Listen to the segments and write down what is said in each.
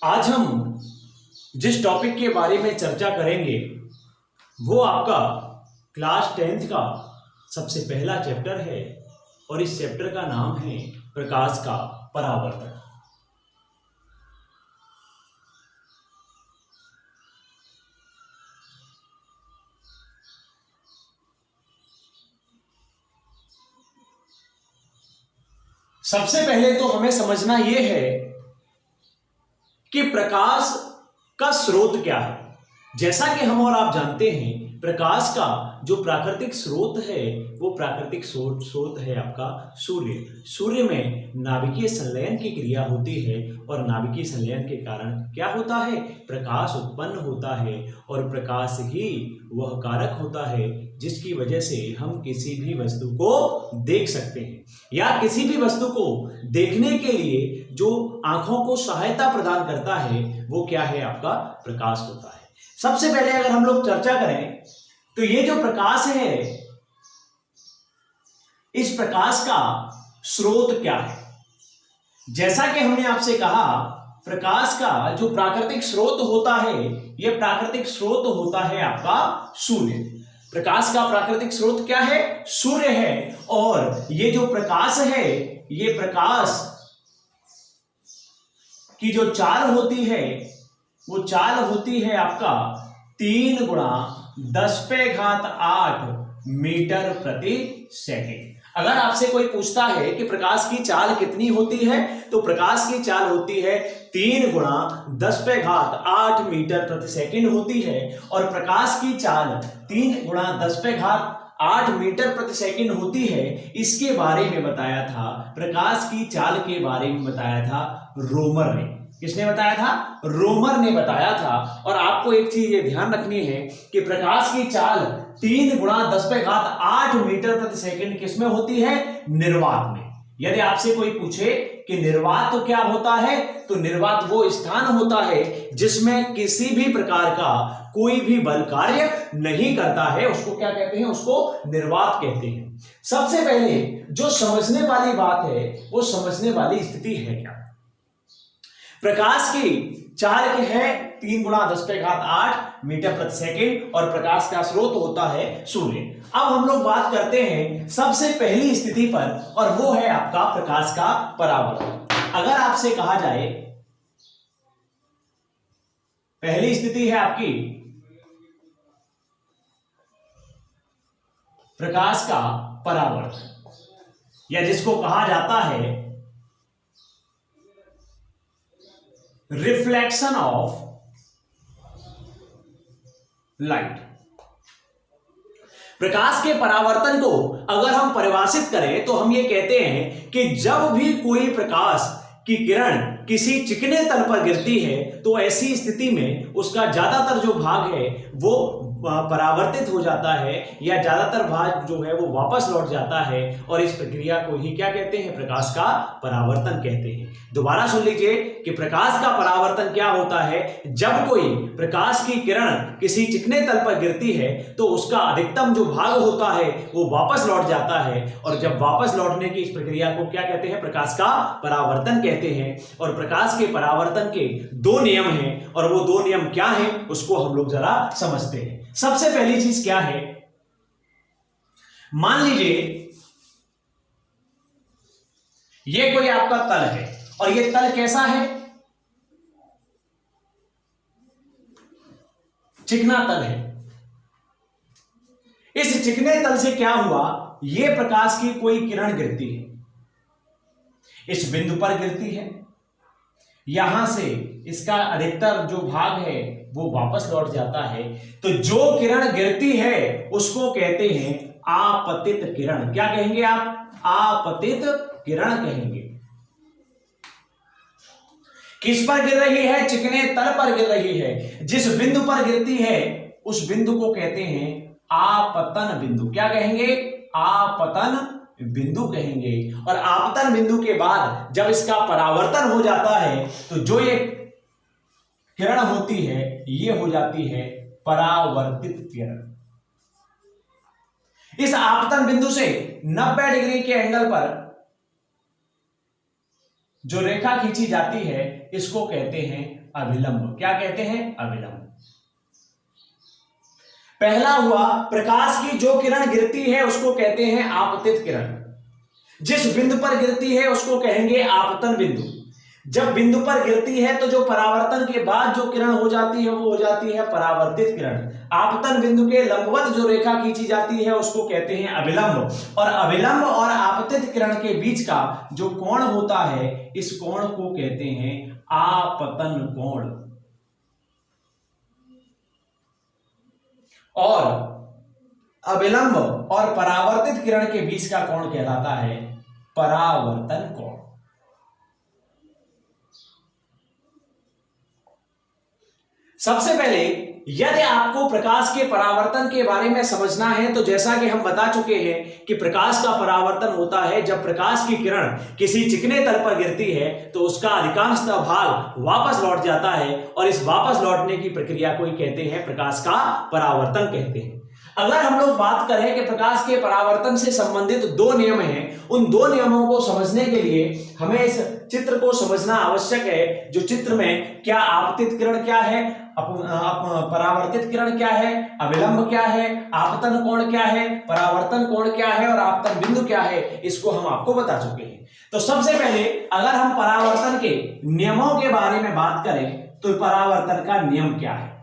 आज हम जिस टॉपिक के बारे में चर्चा करेंगे वो आपका क्लास 10th का सबसे पहला चैप्टर है और इस चैप्टर का नाम है प्रकाश का परावर्तन। सबसे पहले तो हमें समझना यह है कि प्रकाश का स्रोत क्या है। जैसा कि हम और आप जानते हैं, प्रकाश का जो प्राकृतिक स्रोत है वो प्राकृतिक स्रोत है आपका सूर्य। सूर्य में नाभिकीय संलयन की क्रिया होती है और नाभिकीय संलयन के कारण क्या होता है, प्रकाश उत्पन्न होता है और प्रकाश ही वह कारक होता है जिसकी वजह से हम किसी भी वस्तु को देख सकते हैं या किसी भी वस्तु को देखने के लिए जो आंखों को सहायता प्रदान करता है वो क्या है, आपका प्रकाश होता है। सबसे पहले अगर हम लोग चर्चा करें तो ये जो प्रकाश है, इस प्रकाश का स्रोत क्या है। जैसा कि हमने आपसे कहा, प्रकाश का जो प्राकृतिक स्रोत होता है यह प्राकृतिक स्रोत होता है आपका सूर्य। प्रकाश का प्राकृतिक स्रोत क्या है, सूर्य है। और ये जो प्रकाश है, ये प्रकाश की जो चाल होती है वो चाल होती है आपका 3 × 10⁸ मीटर प्रति सेकेंड। अगर आपसे कोई पूछता है कि प्रकाश की चाल कितनी होती है, तो प्रकाश की चाल होती है 3 × 10⁸ मीटर प्रति सेकेंड होती है। और प्रकाश की चाल 3 × 10⁸ मीटर प्रति सेकेंड होती है। इसके बारे में बताया था, प्रकाश की चाल के बारे में बताया था रोमर ने। किसने बताया था, रोमर ने बताया था। और आपको एक चीज ये ध्यान रखनी है कि प्रकाश की चाल 3 × 10⁸ मीटर प्रति सेकेंड किसमें होती है, निर्वात में। यदि आपसे कोई पूछे कि निर्वात तो क्या होता है, तो निर्वात वो स्थान होता है जिसमें किसी भी प्रकार का कोई भी बल कार्य नहीं करता है, उसको क्या कहते हैं, उसको निर्वात कहते हैं। सबसे पहले जो समझने वाली बात है वो समझने वाली स्थिति है क्या, प्रकाश की चाल है 3 × 10⁸ मीटर प्रति सेकेंड और प्रकाश का स्रोत होता है सूर्य। अब हम लोग बात करते हैं सबसे पहली स्थिति पर और वो है आपका प्रकाश का परावर्तन। अगर आपसे कहा जाए पहली स्थिति है आपकी प्रकाश का परावर्तन, या जिसको कहा जाता है रिफ्लेक्शन ऑफ लाइट। प्रकाश के परावर्तन को अगर हम परिभाषित करें तो हम ये कहते हैं कि जब भी कोई प्रकाश की किरण किसी चिकने तल पर गिरती है तो ऐसी स्थिति में उसका ज्यादातर जो भाग है वो परावर्तित हो जाता है या ज्यादातर भाग जो है वो वापस लौट जाता है, और इस प्रक्रिया को ही क्या कहते हैं, प्रकाश का परावर्तन कहते हैं। दोबारा सुन लीजिए कि प्रकाश का परावर्तन क्या होता है, जब कोई प्रकाश की किरण किसी चिकने तल पर गिरती है तो उसका अधिकतम जो भाग होता है वो वापस लौट जाता है, और जब वापस लौटने की इस प्रक्रिया को क्या कहते हैं, प्रकाश का परावर्तन कहते हैं। और प्रकाश के परावर्तन के 2 नियम हैं और वो 2 नियम क्या हैं उसको हम लोग जरा समझते हैं। सबसे पहली चीज क्या है, मान लीजिए ये कोई आपका तल है और ये तल कैसा है, चिकना तल है। इस चिकने तल से क्या हुआ, ये प्रकाश की कोई किरण गिरती है, इस बिंदु पर गिरती है, यहां से इसका अधिकतर जो भाग है वो वापस लौट जाता है। तो जो किरण गिरती है उसको कहते हैं आपतित किरण। क्या कहेंगे आप, आपतित किरण कहेंगे। किस पर गिर रही है, चिकने तल पर गिर रही है। जिस बिंदु पर गिरती है उस बिंदु को कहते हैं आपतन बिंदु। क्या कहेंगे, आपतन बिंदु कहेंगे। और आपतन बिंदु के बाद जब इसका परावर्तन हो जाता है तो जो ये किरण होती है ये हो जाती है परावर्तित किरण। इस आपतन बिंदु से 90 डिग्री के एंगल पर जो रेखा खींची जाती है इसको कहते हैं अभिलंब। क्या कहते हैं? अभिलंब। पहला हुआ प्रकाश की जो किरण गिरती है उसको कहते हैं आपतित किरण। जिस बिंदु पर गिरती है उसको कहेंगे आपतन बिंदु। जब बिंदु पर गिरती है तो जो परावर्तन के बाद जो किरण हो जाती है वो हो जाती है परावर्तित किरण। आपतन बिंदु के लंबवत जो रेखा खींची जाती है उसको कहते हैं अभिलंब। और अभिलंब और आपतित किरण के बीच का जो कोण होता है इस कोण को कहते हैं आपतन कोण। और अभिलंब और परावर्तित किरण के बीच का कोण कहलाता है परावर्तन कोण। सबसे पहले यदि आपको प्रकाश के परावर्तन के बारे में समझना है तो जैसा कि हम बता चुके हैं कि प्रकाश का परावर्तन होता है जब प्रकाश की किरण किसी चिकने तल पर गिरती है तो उसका अधिकांशतः भाग वापस लौट जाता है और इस वापस लौटने की प्रक्रिया को ही कहते हैं प्रकाश का परावर्तन कहते हैं। अगर हम लोग बात करें कि प्रकाश के परावर्तन से संबंधित दो नियम हैं, उन दो नियमों को समझने के लिए हमें इस चित्र को समझना आवश्यक है। जो चित्र में क्या आपतित किरण क्या है, परावर्तित किरण क्या है, अभिलंब क्या है, आपतन कोण क्या है, परावर्तन कोण क्या है और आपतन बिंदु क्या है, इसको हम आपको बता चुके हैं। तो सबसे पहले अगर हम परावर्तन के नियमों के बारे में बात करें तो परावर्तन का नियम क्या है।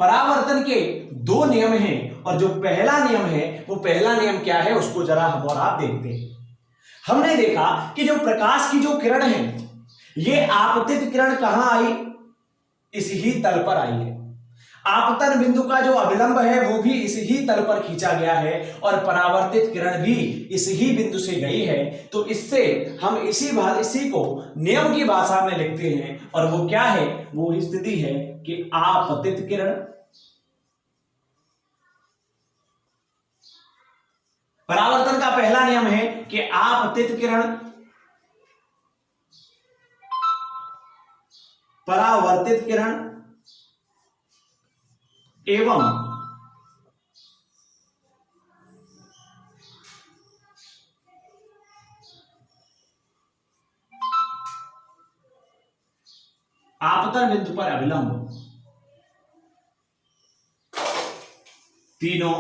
परावर्तन के दो नियम हैं और जो पहला नियम है वो पहला नियम क्या है उसको जरा हम और आप देखते हैं। हमने देखा कि जो प्रकाश की जो किरण है ये आपतित किरण कहां आई, इस ही तल पर आई है। आपतन बिंदु का जो अभिलंब है वो भी इस ही तल पर खींचा गया है और परावर्तित किरण भी इस ही बिंदु से गई है। तो इससे हम इसी को नियम की भाषा में लिखते हैं और वो क्या है, वो स्थिति है कि आपतित किरण परावर्तन का पहला नियम है कि आपतित किरण परावर्तित किरण एवं आपतन बिंदु पर अभिलंब तीनों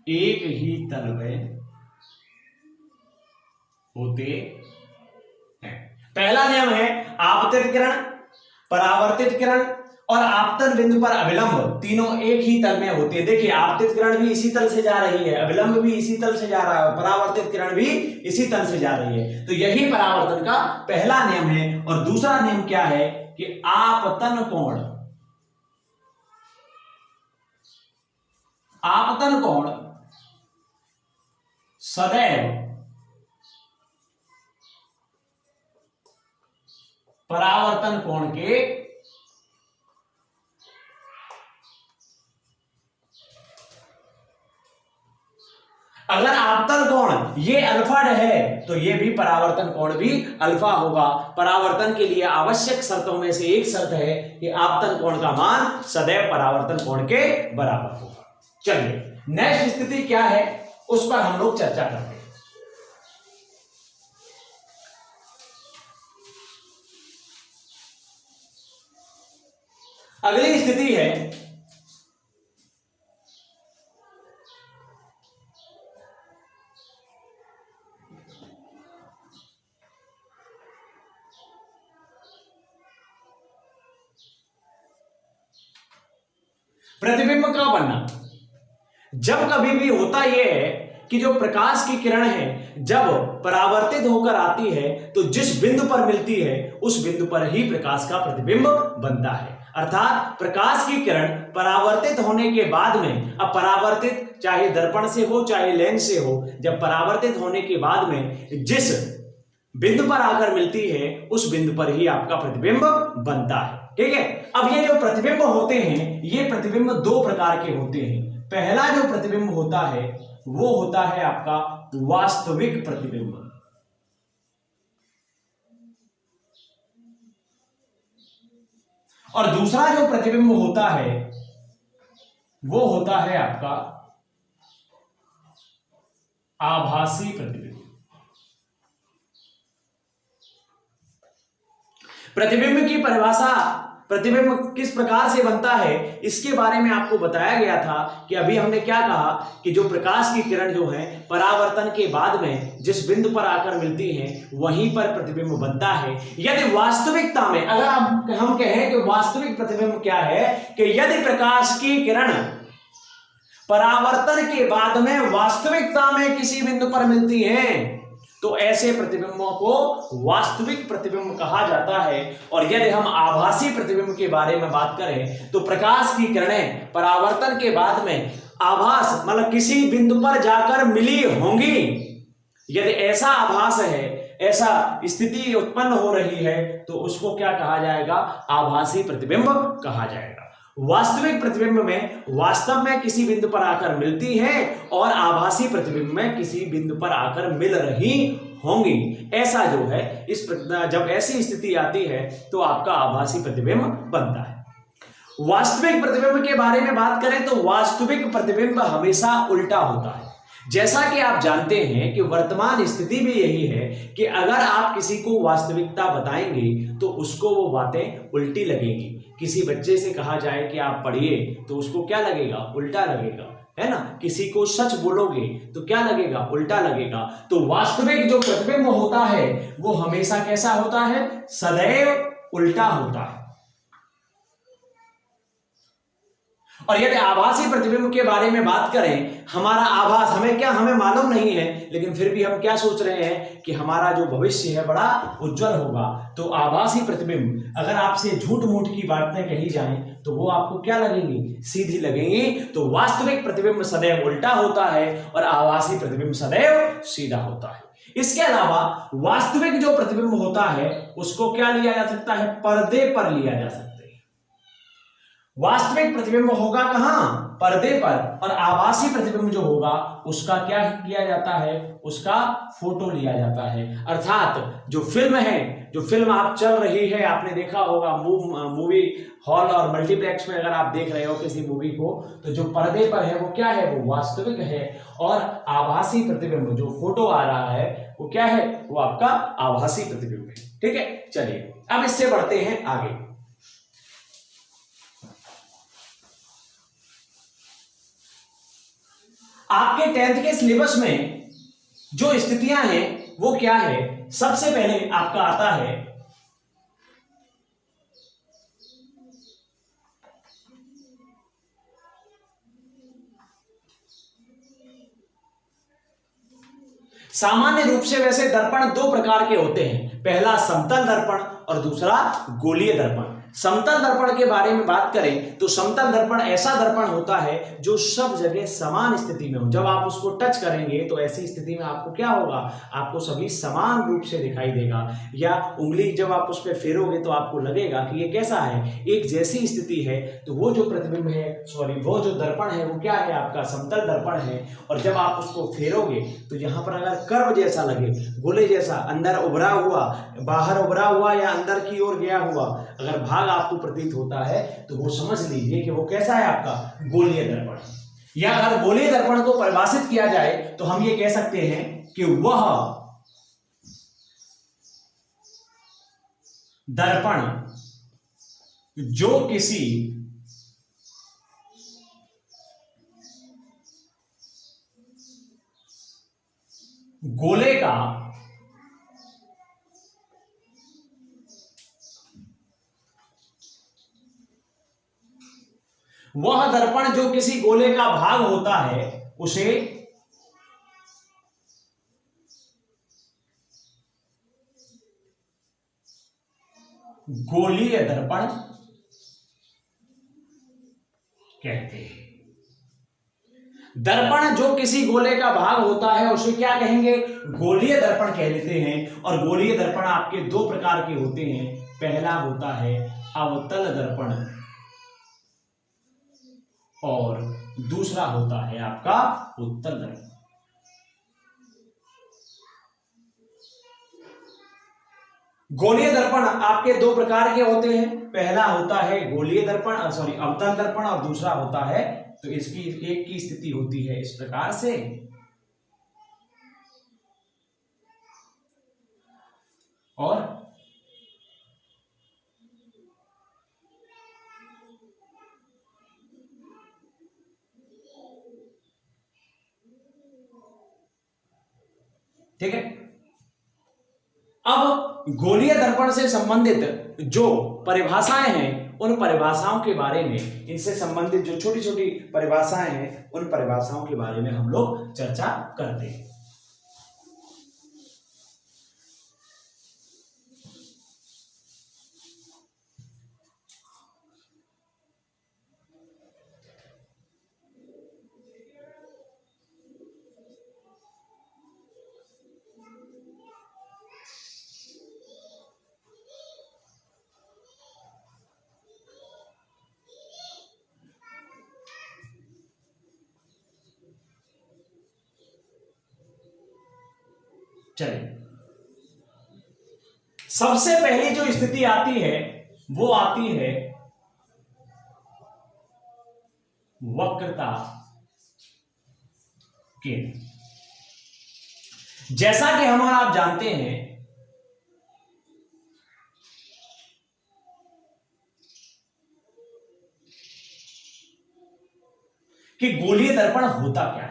एक ही तल में होते हैं। पहला नियम है आपतित किरण, परावर्तित किरण और आपतन बिंदु पर अभिलंब तीनों एक ही तल में होते हैं। देखिए आपतित किरण भी इसी तल से जा रही है, अभिलंब भी इसी तल से जा रहा है, परावर्तित किरण भी इसी तल से जा रही है। तो यही परावर्तन का पहला नियम है। और दूसरा नियम क्या है कि आपतन कोण, आपतन कोण सदैव परावर्तन कोण के अगर आपतन कोण ये अल्फा है तो ये भी परावर्तन कोण भी अल्फा होगा। परावर्तन के लिए आवश्यक शर्तों में से एक शर्त है कि आपतन कोण का मान सदैव परावर्तन कोण के बराबर होगा। चलिए नेक्स्ट स्थिति क्या है उस पर हम लोग चर्चा करते हैं। अगली स्थिति है प्रतिबिंब का बनना। जब कभी भी होता यह है कि जो प्रकाश की किरण है जब परावर्तित होकर आती है तो जिस बिंदु पर मिलती है उस बिंदु पर ही प्रकाश का प्रतिबिंब बनता है। अर्थात प्रकाश की किरण परावर्तित होने के बाद में, अब परावर्तित चाहे दर्पण से हो चाहे लेंस से हो, जब परावर्तित होने के बाद में जिस बिंदु पर आकर मिलती है उस बिंदु पर ही आपका प्रतिबिंब बनता है। ठीक है। अब ये जो प्रतिबिंब होते हैं ये प्रतिबिंब दो प्रकार के होते हैं। पहला जो प्रतिबिंब होता है वो होता है आपका वास्तविक प्रतिबिंब, और दूसरा जो प्रतिबिंब होता है वो होता है आपका आभासी प्रतिबिंब। प्रतिबिंब की परिभाषा, प्रतिबिंब किस प्रकार से बनता है इसके बारे में आपको बताया गया था कि अभी हमने क्या कहा कि जो प्रकाश की किरण जो है परावर्तन के बाद में जिस बिंदु पर आकर मिलती हैं वहीं पर प्रतिबिंब बनता है। यदि वास्तविकता में अगर हम कहें कि वास्तविक प्रतिबिंब क्या है, कि यदि प्रकाश की किरण परावर्तन के बाद में वास्तविकता में किसी बिंदु पर मिलती हैं तो ऐसे प्रतिबिंबों को वास्तविक प्रतिबिंब कहा जाता है। और यदि हम आभासी प्रतिबिंब के बारे में बात करें तो प्रकाश की किरणें परावर्तन के बाद में आभास मतलब किसी बिंदु पर जाकर मिली होंगी, यदि ऐसा आभास है, ऐसा स्थिति उत्पन्न हो रही है तो उसको क्या कहा जाएगा, आभासी प्रतिबिंब कहा जाएगा। वास्तविक प्रतिबिंब में वास्तव में किसी बिंदु पर आकर मिलती हैं और आभासी प्रतिबिंब में किसी बिंदु पर आकर मिल रही होंगी, ऐसा जो है इस जब ऐसी स्थिति आती है तो आपका आभासी प्रतिबिंब बनता है। वास्तविक प्रतिबिंब के बारे में बात करें तो वास्तविक प्रतिबिंब हमेशा उल्टा होता है। जैसा कि आप जानते हैं कि वर्तमान स्थिति भी यही है कि अगर आप किसी को वास्तविकता बताएंगे तो उसको वो बातें उल्टी लगेंगी। किसी बच्चे से कहा जाए कि आप पढ़िए तो उसको क्या लगेगा, उल्टा लगेगा, है ना। किसी को सच बोलोगे तो क्या लगेगा, उल्टा लगेगा। तो वास्तविक जो प्रतिबिंब होता है वो हमेशा कैसा होता है, सदैव उल्टा होता है। और यदि आभासी प्रतिबिंब के बारे में बात करें, हमारा आभास हमें मालूम नहीं है, लेकिन फिर भी हम क्या सोच रहे हैं कि हमारा जो भविष्य है बड़ा उज्जवल होगा। तो आभासी प्रतिबिंब अगर आपसे झूठ मूठ की बातें कही जाएं तो वो आपको क्या लगेंगी, सीधी लगेंगी। तो वास्तविक प्रतिबिंब सदैव उल्टा होता है और आभासी प्रतिबिंब सदैव सीधा होता है। इसके अलावा वास्तविक जो प्रतिबिंब होता है उसको क्या लिया जा सकता है, पर्दे पर लिया जा सकता है। वास्तविक प्रतिबिंब होगा कहां, पर्दे पर, और आभासी प्रतिबिंब जो होगा उसका क्या किया जाता है, उसका फोटो लिया जाता है। अर्थात जो फिल्म है, जो फिल्म आप चल रही है, आपने देखा होगा मूवी हॉल और मल्टीप्लेक्स में अगर आप देख रहे हो किसी मूवी को, तो जो पर्दे पर है वो क्या है, वो वास्तविक है। और आभासी प्रतिबिंब जो फोटो आ रहा है वो क्या है, वो आपका आभासी प्रतिबिंब है। ठीक है, चलिए अब इससे बढ़ते हैं आगे। आपके 10th के सिलेबस में जो स्थितियां हैं वो क्या है, सबसे पहले आपका आता है सामान्य रूप से वैसे दर्पण दो प्रकार के होते हैं, पहला समतल दर्पण और दूसरा गोलीय दर्पण। समतल दर्पण के बारे में बात करें तो समतल दर्पण ऐसा दर्पण होता है जो सब जगह समान स्थिति में हो। जब आप उसको टच करेंगे तो ऐसी स्थिति में आपको क्या होगा, आपको सभी समान रूप से दिखाई देगा, या उंगली जब आप उस पर फेरोगे तो आपको लगेगा कि ये कैसा है, एक जैसी स्थिति है। तो वो जो प्रतिबिंब है, वो जो दर्पण है वो क्या है, आपका समतल दर्पण है। और जब आप उसको फेरोगे तो यहाँ पर अगर कर्व जैसा लगे, गोले जैसा, अंदर उभरा हुआ, बाहर उभरा हुआ या अंदर की ओर गया हुआ अगर भाग आपको प्रतीत होता है तो वो समझ लीजिए कि वो कैसा है, आपका गोलीय दर्पण। या अगर गोलीय दर्पण को परिभाषित किया जाए तो हम ये कह सकते हैं कि वह दर्पण जो किसी गोले का वह दर्पण जो किसी गोले का भाग होता है उसे गोलीय दर्पण कहते हैं। दर्पण जो किसी गोले का भाग होता है उसे क्या कहेंगे, गोलीय दर्पण कह लेते हैं। और गोलीय दर्पण आपके दो प्रकार के होते हैं, पहला होता है अवतल दर्पण और दूसरा होता है आपका उत्तल दर्पण। गोलीय दर्पण आपके दो प्रकार के होते हैं, पहला होता है गोलीय दर्पण अवतल दर्पण और दूसरा होता है तो इसकी एक की स्थिति होती है इस प्रकार से, और ठीक है। अब गोलीय दर्पण से संबंधित जो परिभाषाएं हैं उन परिभाषाओं के बारे में, इनसे संबंधित जो छोटी छोटी परिभाषाएं हैं उन परिभाषाओं के बारे में हम लोग चर्चा करते हैं। चलिए, सबसे पहली जो स्थिति आती है वो आती है वक्रता केंद्र। जैसा कि हम और आप जानते हैं कि गोलीय दर्पण होता क्या है।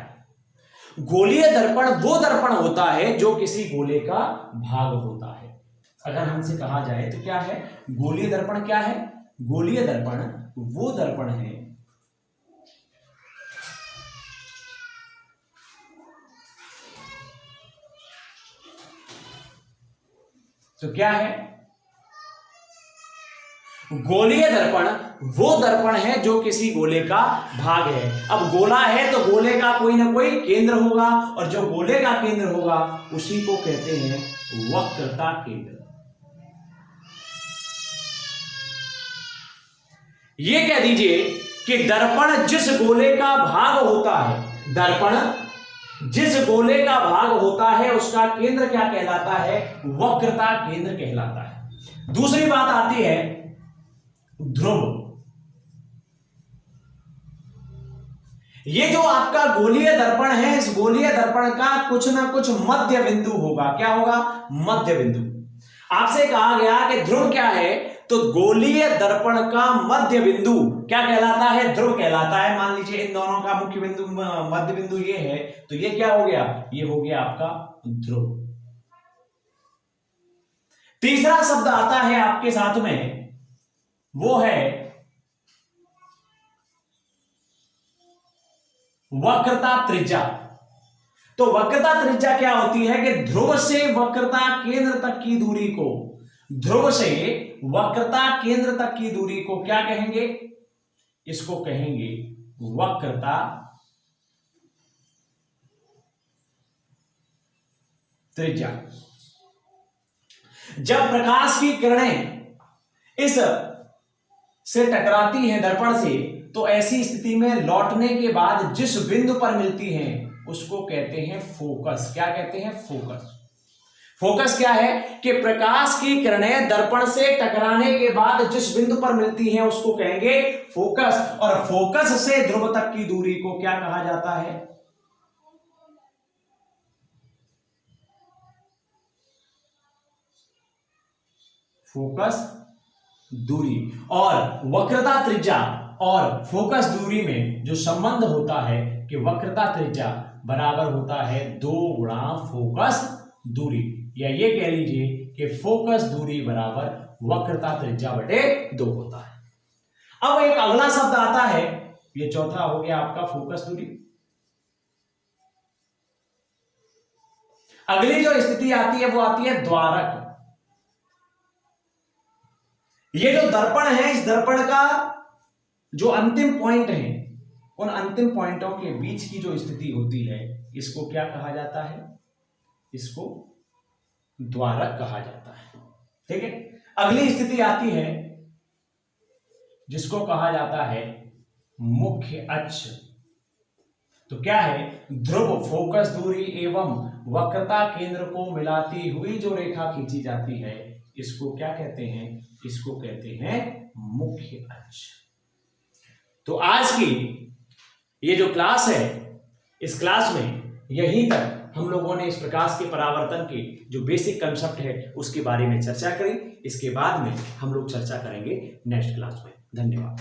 गोलीय दर्पण वो दर्पण होता है जो किसी गोले का भाग होता है। अगर हमसे कहा जाए तो क्या है गोलीय दर्पण, क्या है गोलीय दर्पण? वो दर्पण है तो क्या है गोलीय दर्पण? वो दर्पण है जो किसी गोले का भाग है। अब गोला है तो गोले का कोई ना कोई केंद्र होगा, और जो गोले का केंद्र होगा उसी को कहते हैं वक्रता केंद्र। ये कह दीजिए कि दर्पण जिस गोले का भाग होता है, दर्पण जिस गोले का भाग होता है उसका केंद्र क्या कहलाता है? वक्रता केंद्र कहलाता है। दूसरी बात आती है ध्रुव। ये जो आपका गोलीय दर्पण है, इस गोलीय दर्पण का कुछ ना कुछ मध्य बिंदु होगा। क्या होगा? मध्य बिंदु। आपसे कहा गया कि ध्रुव क्या है, तो गोलीय दर्पण का मध्य बिंदु क्या कहलाता है? ध्रुव कहलाता है। मान लीजिए इन दोनों का मुख्य बिंदु मध्य बिंदु ये है, तो ये क्या हो गया? ये हो गया आपका ध्रुव। तीसरा शब्द आता है आपके साथ में, वो है वक्रता त्रिज्या। तो वक्रता त्रिज्या क्या होती है कि ध्रुव से वक्रता केंद्र तक की दूरी को, ध्रुव से वक्रता केंद्र तक की दूरी को क्या कहेंगे? इसको कहेंगे वक्रता त्रिज्या। जब प्रकाश की किरणें इस से टकराती हैं दर्पण से, तो ऐसी स्थिति में लौटने के बाद जिस बिंदु पर मिलती हैं उसको कहते हैं फोकस। क्या कहते हैं? फोकस। फोकस क्या है कि प्रकाश की किरणें दर्पण से टकराने के बाद जिस बिंदु पर मिलती हैं उसको कहेंगे फोकस। और फोकस से ध्रुव तक की दूरी को क्या कहा जाता है? फोकस दूरी। और वक्रता त्रिज्या और फोकस दूरी में जो संबंध होता है कि वक्रता त्रिज्या बराबर होता है 2 गुणा फोकस दूरी, या ये कह लीजिए कि फोकस दूरी बराबर वक्रता त्रिज्या बटे 2 होता है। अब एक अगला शब्द आता है, ये चौथा हो गया आपका फोकस दूरी। अगली जो स्थिति आती है वो आती है द्वारक। ये जो दर्पण है, इस दर्पण का जो अंतिम पॉइंट है, उन अंतिम पॉइंटों के बीच की जो स्थिति होती है इसको क्या कहा जाता है? इसको द्वारक कहा जाता है। ठीक है। अगली स्थिति आती है जिसको कहा जाता है मुख्य अक्ष। तो क्या है? ध्रुव, फोकस दूरी एवं वक्रता केंद्र को मिलाती हुई जो रेखा खींची जाती है इसको क्या कहते हैं? इसको कहते हैं मुख्य अक्ष। तो आज की ये जो क्लास है, इस क्लास में यहीं तक हम लोगों ने इस प्रकाश के परावर्तन के जो बेसिक कंसेप्ट है उसके बारे में चर्चा करी। इसके बाद में हम लोग चर्चा करेंगे नेक्स्ट क्लास में। धन्यवाद।